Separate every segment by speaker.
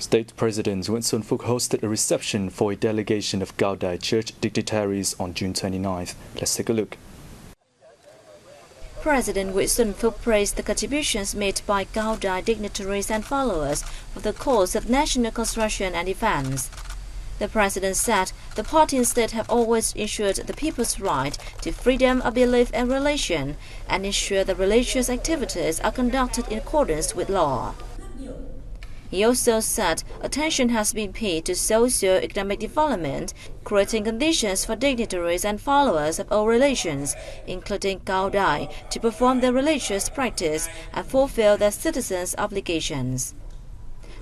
Speaker 1: State President Nguyễn Xuân Phúc hosted a reception for a delegation of Cao Đài Church dignitaries on June 29th. Let's take a look.
Speaker 2: President Nguyễn Xuân Phúc praised the contributions made by Cao Đài dignitaries and followers for the cause of national construction and defense. The president said the party and state have always ensured the people's right to freedom of belief and religion and ensure that religious activities are conducted in accordance with law. He also said attention has been paid to socio-economic development, creating conditions for dignitaries and followers of all religions, including Cao Đài, to perform their religious practice and fulfill their citizens' obligations.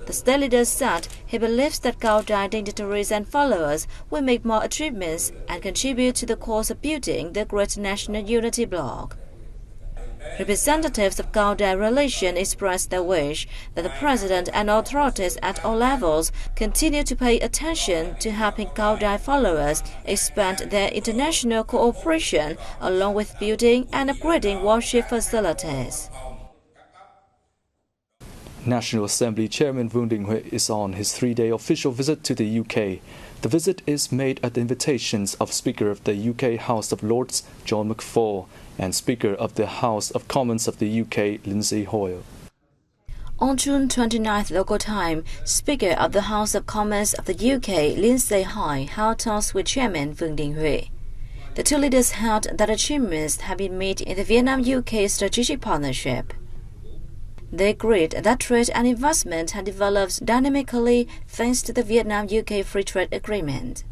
Speaker 2: The state leader said he believes that Cao Đài dignitaries and followers will make more achievements and contribute to the cause of building the great national unity bloc. Representatives of Cao Đài religion expressed their wish that the president and authorities at all levels continue to pay attention to helping Cao Đài followers expand their international cooperation along with building and upgrading worship facilities.
Speaker 1: National Assembly Chairman Vương Đình Huệ is on his 3-day official visit to the UK. The visit is made at the invitations of Speaker of the UK House of Lords John McFall and Speaker of the House of Commons of the UK Lindsay Hoyle.
Speaker 2: On June 29th local time, Speaker of the House of Commons of the UK Lindsay Hoyle held talks with Chairman Vương Đình Huệ. The two leaders held that achievements have been made in the Vietnam-UK strategic partnership. They agreed that trade and investment had developed dynamically thanks to the Vietnam-UK Free Trade Agreement.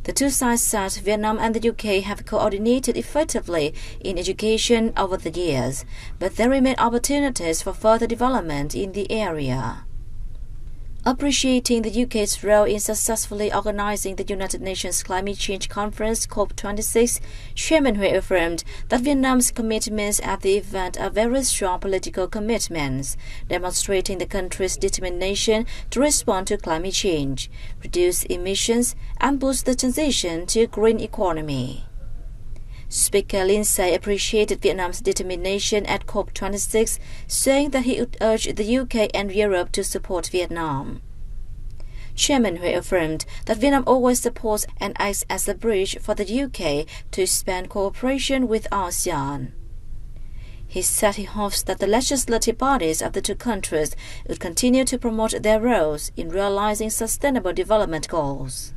Speaker 2: The two sides said Vietnam and the UK have coordinated effectively in education over the years, but there remain opportunities for further development in the area. Appreciating the UK's role in successfully organizing the United Nations Climate Change Conference COP26, Chairman Huệ affirmed that Vietnam's commitments at the event are very strong political commitments, demonstrating the country's determination to respond to climate change, reduce emissions, and boost the transition to a green economy. Speaker Lindsay appreciated Vietnam's determination at COP26, saying that he would urge the UK and Europe to support Vietnam. Chairman Huệ affirmed that Vietnam always supports and acts as a bridge for the UK to expand cooperation with ASEAN. He said he hopes that the legislative bodies of the two countries would continue to promote their roles in realizing sustainable development goals.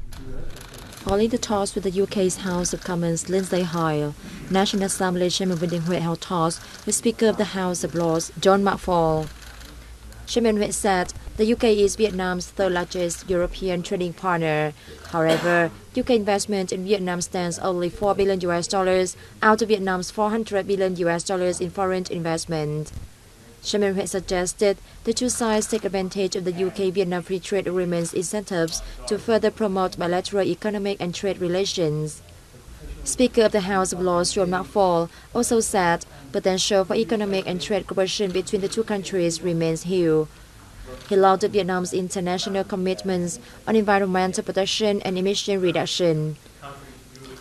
Speaker 3: Following the talks with the UK's House of Commons Lindsay Hoyle, National Assembly Chairman Vương Đình Huệ held talks with Speaker of the House of Lords John McFall. Chairman Huệ said the UK is Vietnam's third largest European trading partner. However, UK investment in Vietnam stands only $4 billion out of Vietnam's $400 billion in foreign investment. Chairman Huệ suggested the two sides take advantage of the UK-Vietnam Free Trade Agreement's incentives to further promote bilateral economic and trade relations. Speaker of the House of Lords John McFall also said potential for economic and trade cooperation between the two countries remains huge. He lauded Vietnam's international commitments on environmental protection and emission reduction.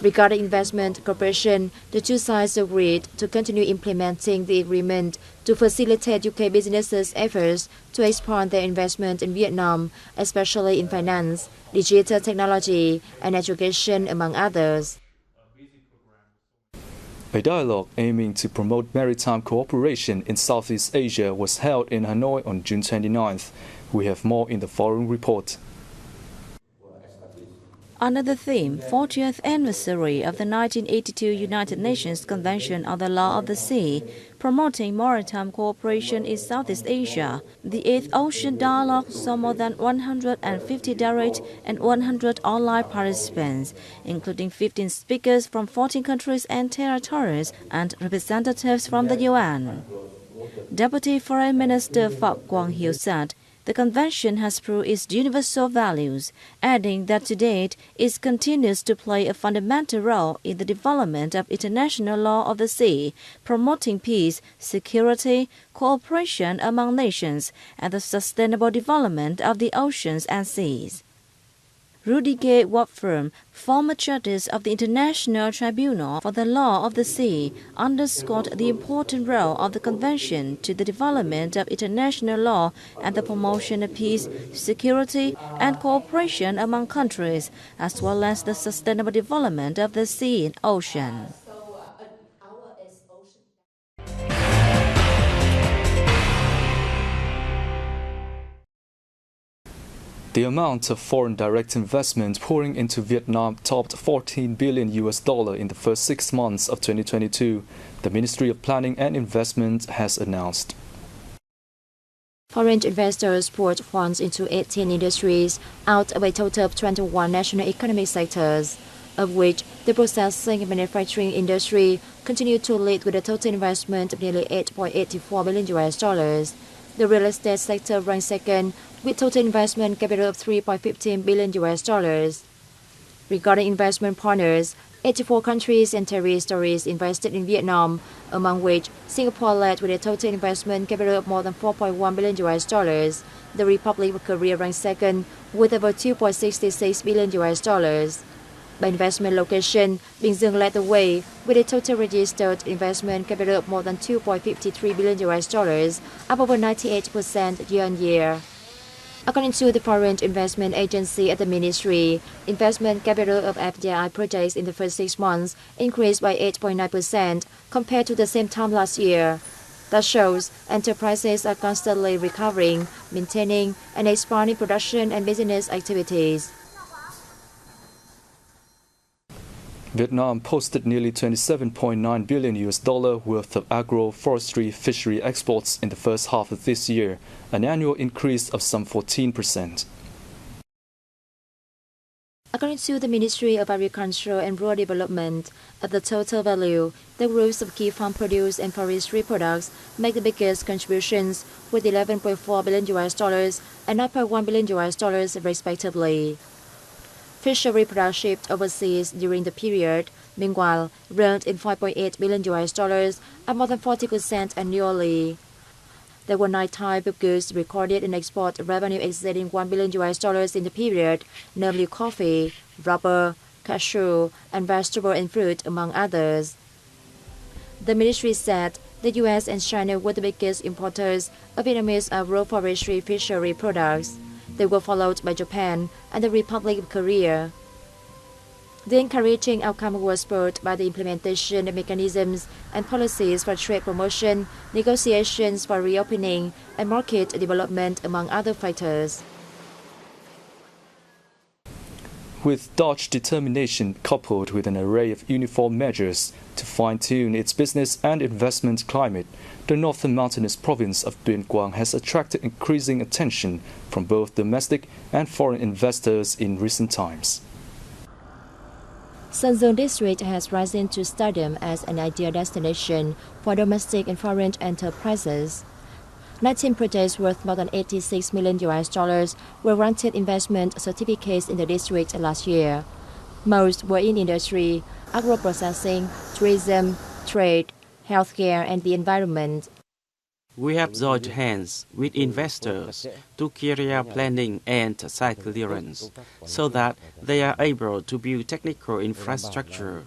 Speaker 3: Regarding investment cooperation, the two sides agreed to continue implementing the agreement to facilitate UK businesses' efforts to expand their investment in Vietnam, especially in finance, digital technology, and education, among others.
Speaker 1: A dialogue aiming to promote maritime cooperation in Southeast Asia was held in Hanoi on June 29th. We have more in the following report.
Speaker 2: Under the theme, 40th anniversary of the 1982 United Nations Convention on the Law of the Sea, promoting maritime cooperation in Southeast Asia, the 8th Ocean Dialogue saw more than 150 direct and 100 online participants, including 15 speakers from 14 countries and territories and representatives from the UN. Deputy Foreign Minister Phạm Quang Hiếu said, the convention has proved its universal values, adding that to date it continues to play a fundamental role in the development of international law of the sea, promoting peace, security, cooperation among nations, and the sustainable development of the oceans and seas. Rudiger Wapfram, former justice of the International Tribunal for the Law of the Sea, underscored the important role of the Convention to the development of international law and the promotion of peace, security, and cooperation among countries, as well as the sustainable development of the sea and ocean.
Speaker 1: The amount of foreign direct investment pouring into Vietnam topped $14 billion in the first 6 months of 2022, the Ministry of Planning and Investment has announced.
Speaker 3: Foreign investors poured funds into 18 industries out of a total of 21 national economic sectors, of which the processing and manufacturing industry continued to lead with a total investment of nearly $8.84 billion. The real estate sector ranked second with total investment capital of $3.15 billion. Regarding investment partners, 84 countries and territories invested in Vietnam, among which Singapore led with a total investment capital of more than $4.1 billion. The Republic of Korea ranked second with over $2.66 billion. By investment location, Bình Dương led the way with a total registered investment capital of more than $2.53 billion, up over 98% year-on-year. According to the Foreign Investment Agency at the Ministry, investment capital of FDI projects in the first 6 months increased by 8.9% compared to the same time last year. That shows enterprises are constantly recovering, maintaining, and expanding production and business activities.
Speaker 1: Vietnam posted nearly $27.9 billion worth of agro-forestry fishery exports in the first half of this year, an annual increase of some 14%.
Speaker 3: According to the Ministry of Agriculture and Rural Development, of the total value, the groups of key farm produce and forestry products make the biggest contributions with $11.4 billion and $9.1 billion respectively. Fishery products shipped overseas during the period, meanwhile, earned in $5.8 billion, up more than 40% annually. There were 9 types of goods recorded in export revenue exceeding $1 billion in the period, namely coffee, rubber, cashew, and vegetable and fruit, among others. The ministry said the U.S. and China were the biggest importers of Vietnamese agro-forestry fishery products. They were followed by Japan and the Republic of Korea. The encouraging outcome was spurred by the implementation of mechanisms and policies for trade promotion, negotiations for reopening, and market development, among other factors.
Speaker 1: With Dutch determination coupled with an array of uniform measures to fine-tune its business and investment climate, the northern mountainous province of Tuyên Quang has attracted increasing attention from both domestic and foreign investors in recent times.
Speaker 3: Sơn Dương district has risen to stardom as an ideal destination for domestic and foreign enterprises. 19 projects worth more than $86 million were granted investment certificates in the district last year. Most were in industry, agro-processing, tourism, trade, healthcare, and the environment.
Speaker 4: We have joined hands with investors to carry out planning and site clearance so that they are able to build technical infrastructure.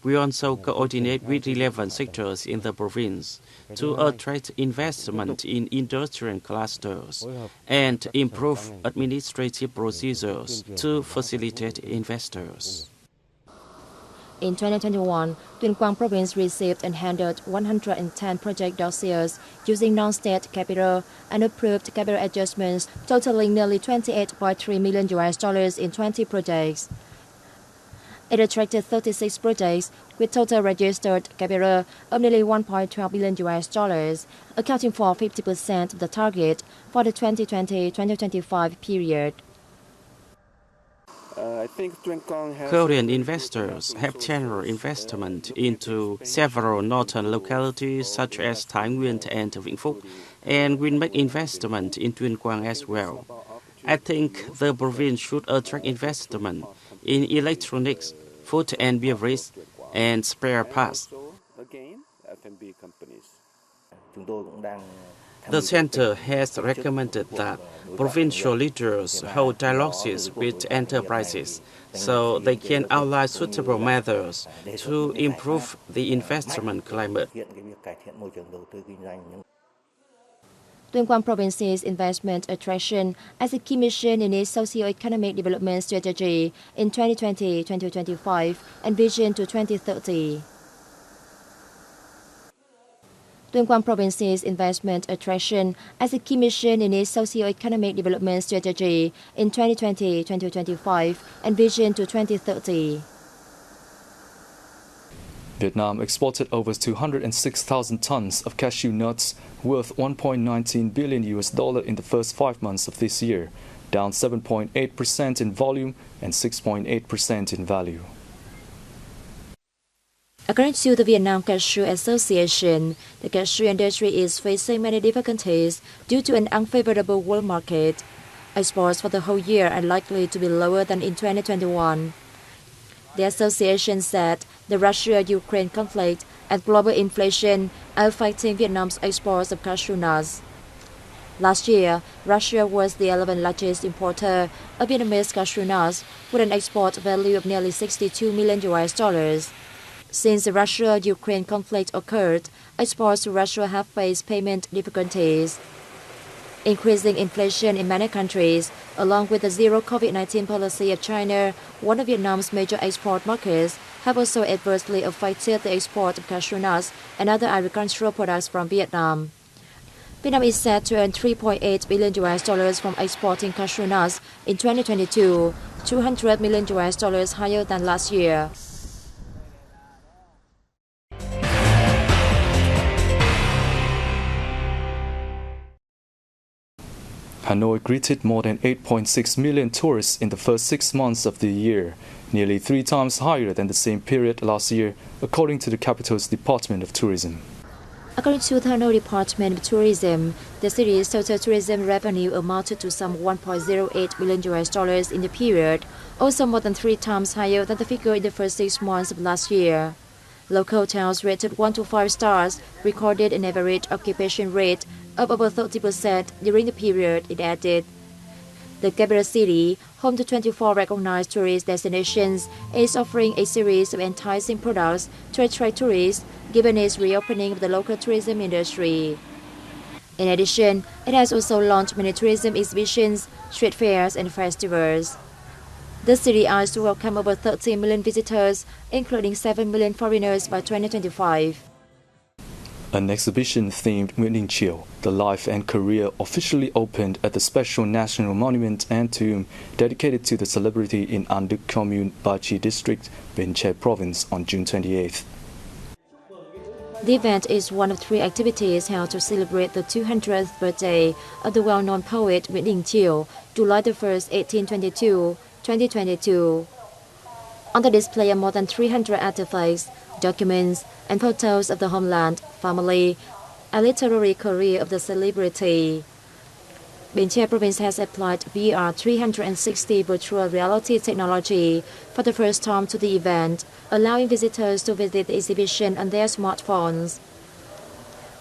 Speaker 4: We also coordinate with relevant sectors in the province to attract investment in industrial clusters and improve administrative procedures to facilitate investors.
Speaker 3: In 2021, Tuyên Quang Province received and handled 110 project dossiers using non-state capital and approved capital adjustments totaling nearly $28.3 million in 20 projects. It attracted 36 projects with total registered capital of nearly $1.12 billion, accounting for 50% of the target for the 2020-2025 period.
Speaker 5: I think Tuyên Quang has
Speaker 4: Korean investors have channeled investment into several northern localities such as Thái Nguyên and Vĩnh Phúc, and will make investment in Tuyên Quang as well. I think the province should attract investment in electronics, food and beverage, and spare parts. The center has recommended that provincial leaders hold dialogues with enterprises so they can outline suitable methods to improve the investment climate.
Speaker 3: Tuyên Quang Province's investment attraction as a key mission in its socio-economic development strategy in 2020-2025 and vision to 2030. Tuyên Quang Province's investment attraction as a key mission in its socio-economic development strategy in 2020-2025 and vision to 2030.
Speaker 1: Vietnam exported over 206,000 tons of cashew nuts worth $1.19 billion in the first 5 months of this year, down 7.8% in volume and 6.8% in value.
Speaker 3: According to the Vietnam Cashew Association, the cashew industry is facing many difficulties due to an unfavorable world market. Exports for the whole year are likely to be lower than in 2021. The association said the Russia-Ukraine conflict and global inflation are affecting Vietnam's exports of cashew nuts. Last year, Russia was the 11th largest importer of Vietnamese cashew nuts with an export value of nearly $62 million. Since the Russia-Ukraine conflict occurred, exports to Russia have faced payment difficulties. Increasing inflation in many countries, along with the zero COVID-19 policy of China, one of Vietnam's major export markets, have also adversely affected the export of cashew nuts and other agricultural products from Vietnam. Vietnam is set to earn $3.8 billion from exporting cashew nuts in 2022, $200 million higher than last year.
Speaker 1: Hanoi greeted more than 8.6 million tourists in the first 6 months of the year, nearly 3 times higher than the same period last year, according to the capital's Department of Tourism.
Speaker 3: According to the Hanoi Department of Tourism, the city's total tourism revenue amounted to some $1.08 billion in the period, also more than 3 times higher than the figure in the first 6 months of last year. Local hotels rated 1 to 5 stars recorded an average occupation rate of over 30% during the period, it added. The capital city, home to 24 recognized tourist destinations, is offering a series of enticing products to attract tourists, given its reopening of the local tourism industry. In addition, it has also launched many tourism exhibitions, street fairs, and festivals. The city aims to welcome over 13 million visitors, including 7 million foreigners by 2025.
Speaker 1: An exhibition themed Nguyễn Đình Chiểu, the life and career, officially opened at the Special National Monument and Tomb dedicated to the celebrity in An Đức Commune, Ba Chi District, Bến Tre Province on June 28th.
Speaker 3: The event is one of 3 activities held to celebrate the 200th birthday of the well-known poet Nguyễn Đình Chiểu, July 1, 2022. On the display are more than 300 artifacts, documents, and photos of the homeland, family, and literary career of the celebrity. Bến Tre Province has applied VR 360 virtual reality technology for the first time to the event, allowing visitors to visit the exhibition on their smartphones.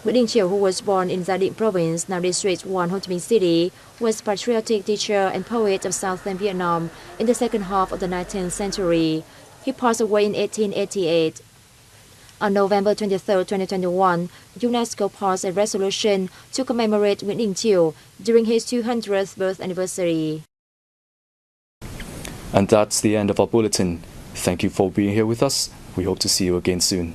Speaker 3: Nguyễn Đình Chiểu, who was born in Gia Định Province, now District 1, Ho Chi Minh City, was a patriotic teacher and poet of southern Vietnam in the second half of the 19th century. He passed away in 1888. On November 23, 2021, UNESCO passed a resolution to commemorate Nguyễn Đình Chiểu during his 200th birth anniversary.
Speaker 1: And that's the end of our bulletin. Thank you for being here with us. We hope to see you again soon.